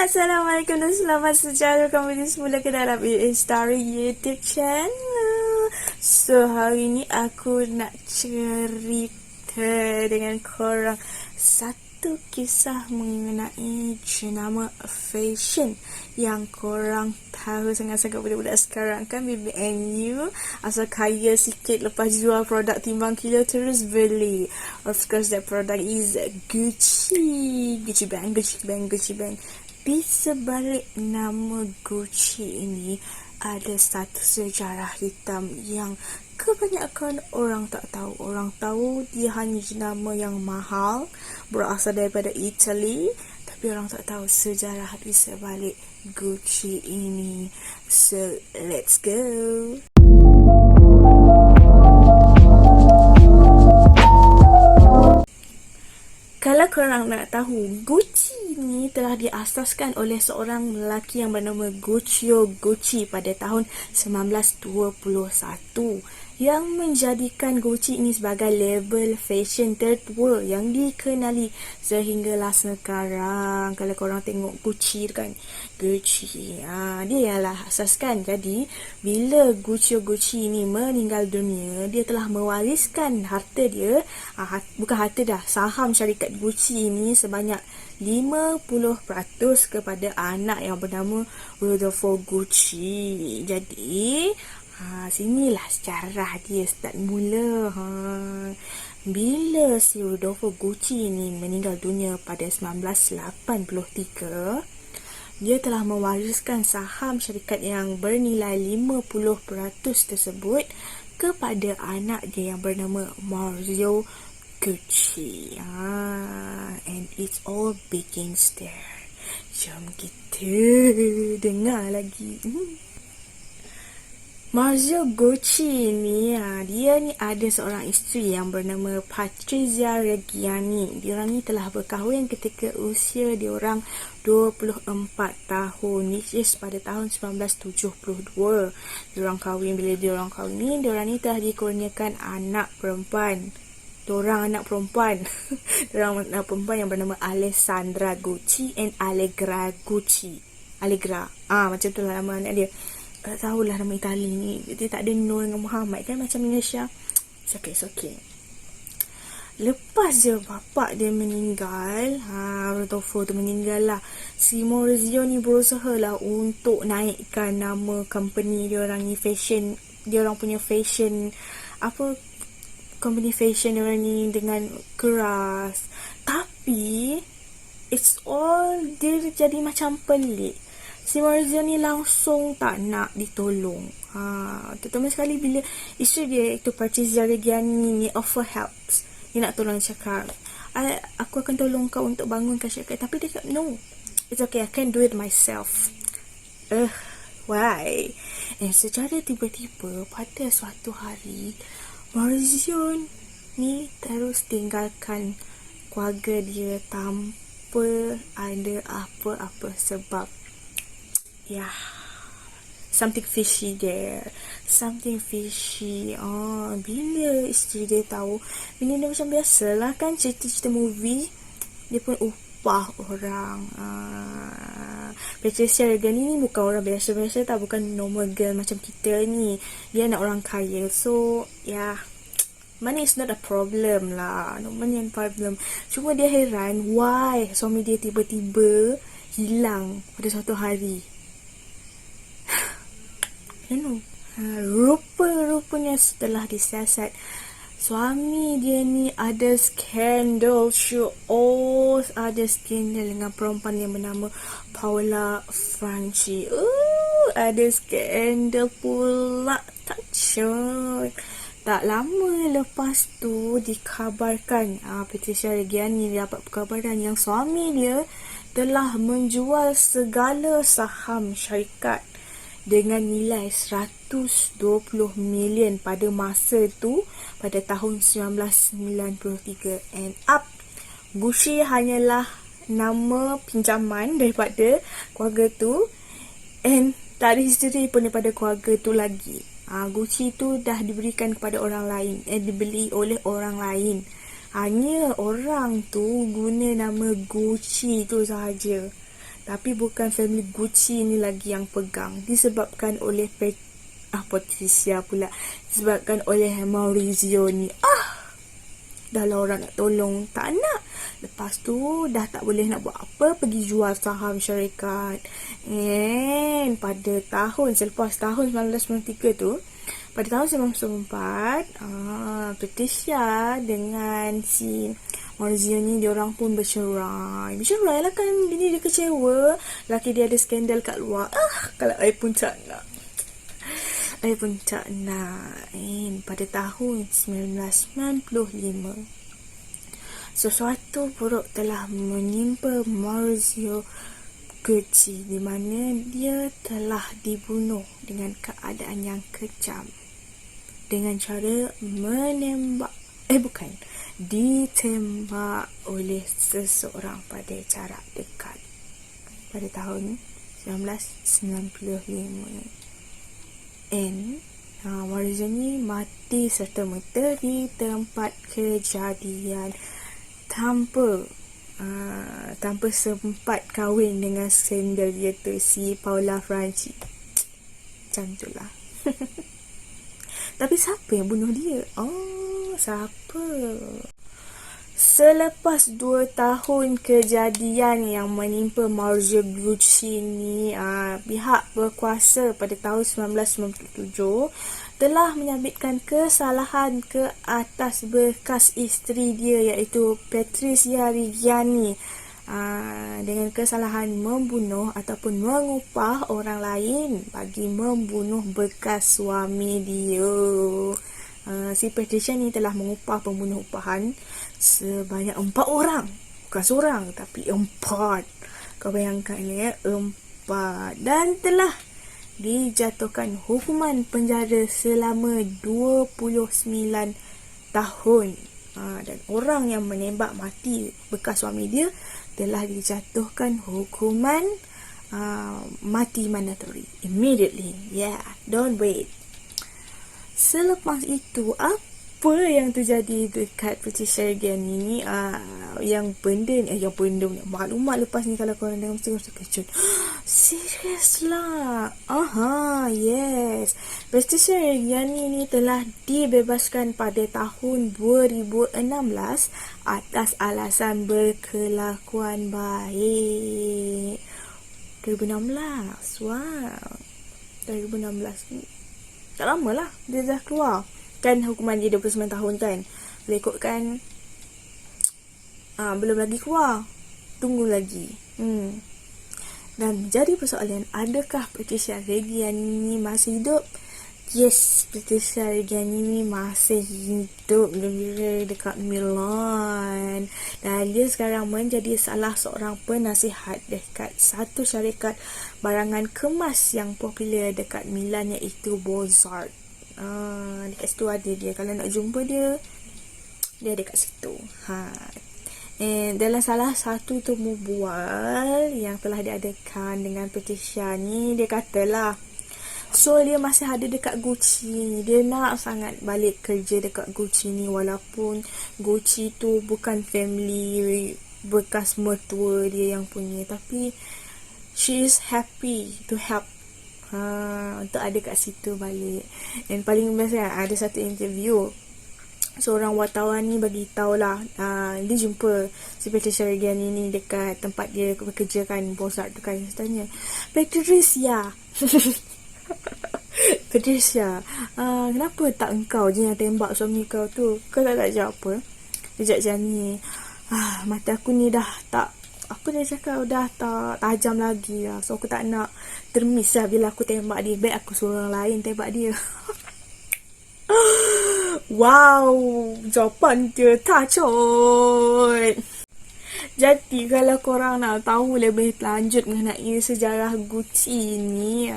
Assalamualaikum dan selamat sejahtera kembali semula ke dalam EA Story YouTube channel. So hari ni aku nak cerita dengan korang satu kisah mengenai jenama fashion yang korang tahu sangat-sangat budak-budak sekarang kan, BBNU asal kaya sikit lepas jual produk timbang kilo terus beli. Of course that product is Gucci bag. Di sebalik nama Gucci ini ada satu sejarah hitam yang kebanyakan orang tak tahu. Orang tahu dia hanya jenama yang mahal, berasal daripada Italy, tapi orang tak tahu sejarah di sebalik Gucci ini. So, let's go! Kalau korang nak tahu, Gucci ni telah diasaskan oleh seorang lelaki yang bernama Guccio Gucci pada tahun 1921 yang menjadikan Gucci ini sebagai label fashion tertua yang dikenali sehinggalah sekarang. Kalau korang tengok Gucci kan, Gucci dia ialah asaskan. Jadi bila Guccio Gucci ini meninggal dunia, dia telah mewariskan harta dia, bukan harta dah, saham syarikat Gucci ini sebanyak 50% kepada anak yang bernama Rodolfo Gucci. Jadi sinilah sejarah dia start mula. Bila si Rodolfo Gucci ini meninggal dunia pada 1983, dia telah mewariskan saham syarikat yang bernilai 50% tersebut kepada anak dia yang bernama Maurizio Gucci. And it's all begins there. Jom kita dengar lagi. Maurizio Gucci ni, dia ni ada seorang isteri yang bernama Patrizia Reggiani. Diorang ni telah berkahwin ketika usia diorang 24 tahun, which is pada tahun 1972. Diorang kahwin. Bila diorang kahwin ni, diorang ni telah dikurniakan anak perempuan. Diorang anak perempuan yang bernama Alessandra Gucci and Allegra Gucci. Allegra, macam tu lah nama anak dia. Tak tahulah nama Itali ni. Dia tak ada Nur dengan Muhammad kan, macam Indonesia. It's okay. Lepas je bapak dia meninggal, Rodolfo tu meninggal lah, si Maurizio ni berusaha lah untuk naikkan nama company diorang ni, fashion, diorang punya fashion, company fashion diorang ni dengan keras. Tapi it's all, dia jadi macam pelik. Si Maurizio ni langsung tak nak ditolong. Terutama sekali bila isteri dia, itu Patrizia Reggiani ni, offer helps. Dia nak tolong, cakap, aku akan tolong kau untuk bangunkan syarikat. Tapi dia cakap, no, it's okay, I can do it myself. Why? And secara tiba-tiba pada suatu hari, Maurizio ni terus tinggalkan keluarga dia tanpa ada apa-apa sebab. Something fishy there. Something fishy. Bila isteri dia tahu, benda dia macam biasalah kan, cerita-cerita movie, dia pun upah orang. Patrizia Reggiani ni bukan orang biasa-biasa tau, bukan normal girl macam kita ni. Dia nak orang kaya. So money is not a problem lah. No money and problem. Cuma dia heran why suami dia tiba-tiba hilang pada suatu hari. Rupa-rupanya setelah disiasat, suami dia ni ada skandal. Ada skandal dengan perempuan yang bernama Paola Franchi. Ada skandal pula. Tak lama lepas tu dikabarkan, Patrizia Reggiani dapat perkabaran yang suami dia telah menjual segala saham syarikat dengan nilai 120 million pada masa tu, pada tahun 1993. And Gucci hanyalah nama pinjaman daripada keluarga tu, and tak ada history pun daripada keluarga tu lagi. Gucci tu dah diberikan kepada orang lain, dibeli oleh orang lain. Hanya orang tu guna nama Gucci tu sahaja. Tapi bukan family Gucci ni lagi yang pegang. Disebabkan oleh Patricia pula. Disebabkan oleh Maurizio ni. Dah lah orang nak tolong, tak nak. Lepas tu dah tak boleh nak buat apa, pergi jual saham syarikat. Pada selepas tahun 1993 tu, pada tahun 1994, Patricia dengan si Maurizio ni, diorang pun bercerai lah kan. Dia kecewa, laki dia ada skandal kat luar. Kalau I pun tak nak. Pada tahun 1995, sesuatu buruk telah menimpa Maurizio Gucci, di mana dia telah dibunuh dengan keadaan yang kejam dengan cara ditembak oleh seseorang pada jarak dekat pada tahun 1995. Maurizio ni mati serta-merta di tempat kejadian tanpa sempat kahwin dengan sender dia tu, si Paula Franchi. Macam tu lah. Tapi siapa yang bunuh dia? Siapa? Selepas 2 tahun kejadian yang menimpa Maurizio Gucci ni, pihak berkuasa pada tahun 1997 telah menyabitkan kesalahan ke atas bekas isteri dia, iaitu Patricia Reggiani, dengan kesalahan membunuh ataupun mengupah orang lain bagi membunuh bekas suami dia. Si Patricia ni telah mengupah pembunuh upahan sebanyak 4 orang. Bukan seorang, tapi 4. Kau bayangkan ya, 4. Dan telah dijatuhkan hukuman penjara selama 29 tahun. Dan orang yang menembak mati bekas suami dia telah dijatuhkan hukuman mati mandatory immediately. Don't wait. Selepas itu, apa yang terjadi dekat Patricia Reggiani ni? Yang maklumat lepas ni, kalau korang dengar mesti terkejut. Serius lah. Yes. Patricia Reggiani ni telah dibebaskan pada tahun 2016 atas alasan berkelakuan baik. 2016. Wow. 2016 tak lama lah dia dah keluar. Kan hukuman dia 29 tahun kan. Boleh ikutkan. Belum lagi keluar. Tunggu lagi. Dan jadi persoalan, adakah Patricia Reggiani masih hidup? Yes, Patricia Reggiani ni masih hidup dekat Milan. Dan dia sekarang menjadi salah seorang penasihat dekat satu syarikat barangan kemas yang popular dekat Milan, iaitu Bozart. Dekat situ ada dia. Kalau nak jumpa dia ada kat situ. Dalam salah satu temu bual yang telah diadakan dengan Patricia ni, dia katalah, so dia masih ada dekat Gucci. Dia nak sangat balik kerja dekat Gucci ni, walaupun Gucci tu bukan family bekas mertua dia yang punya, tapi she is happy to help untuk ada kat situ balik. Dan paling best kan, ada satu interview, seorang wartawan ni bagi tahulah, dia jumpa si Patricia Reggiani ni dekat tempat dia bekerja kan, Bozart tu kan. Dia tanya, Patricia Patricia, kenapa tak engkau je yang tembak suami kau tu? Kau tak jawab apa? Dia cakap ni, mata aku ni dah tak, apa dia cakap, dah tak tajam lagi lah. So aku tak nak termis lah bila aku tembak dia. Baik aku suruh orang lain tembak dia. Wow, jawapan dia tacot. Jadi kalau korang nak tahu lebih lanjut mengenai sejarah Gucci ni,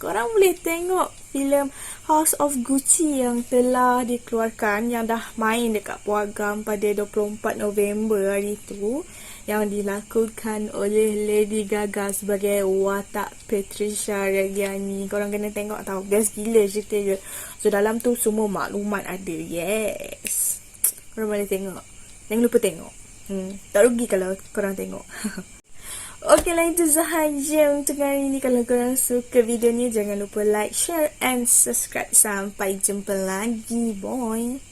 korang boleh tengok filem House of Gucci yang telah dikeluarkan, yang dah main dekat Pawagam pada 24 November hari tu, yang dilakukan oleh Lady Gaga sebagai watak Patricia Reggiani. Korang kena tengok tau, best gila cerita dia. So dalam tu semua maklumat ada. Yes, korang boleh tengok. Jangan lupa tengok. Tak rugi kalau korang tengok. Okeylah, itu sahaja untuk hari ini. Kalau korang suka video ni, jangan lupa like, share and subscribe. Sampai jumpa lagi. Bye.